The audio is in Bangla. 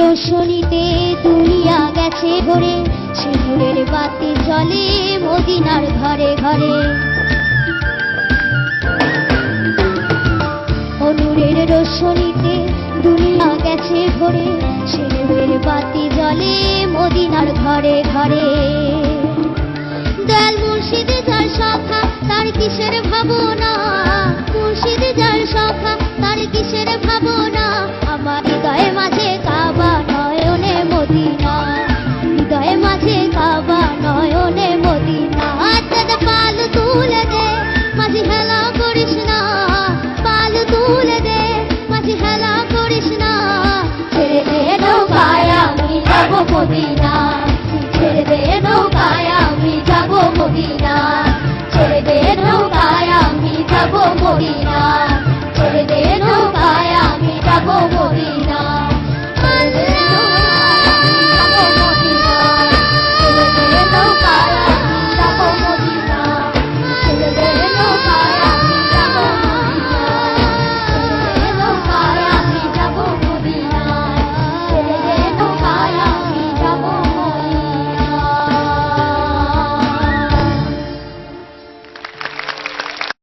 রোশনীতে দুনিয়া গেছে ভরে, সিঁদুরের বাতি জ্বলে মদিনার ঘরে ঘরে। নূরের রোশনীতে দুনিয়া গেছে ভরে, সিঁদুরের বাতি জ্বলে মদিনার ঘরে ঘরে। দয়াল মুর্শিদ যার সখা তার কিসের ভাবনা, মুর্শিদ যার সখা তার কিসের ভাবনা। আমার হৃদয়ে মাঝে কাবা নয়নে মদিনা, হৃদয়ে মাঝে কাবা নয়নে মদিনা। চাঁদ পাল তুলে দে মাঝি হেলা করিস না, পাল তুলে দে মাঝি হেলা করিস না। ছেড়ে দে নৌকায় আমি যাব মদিনা।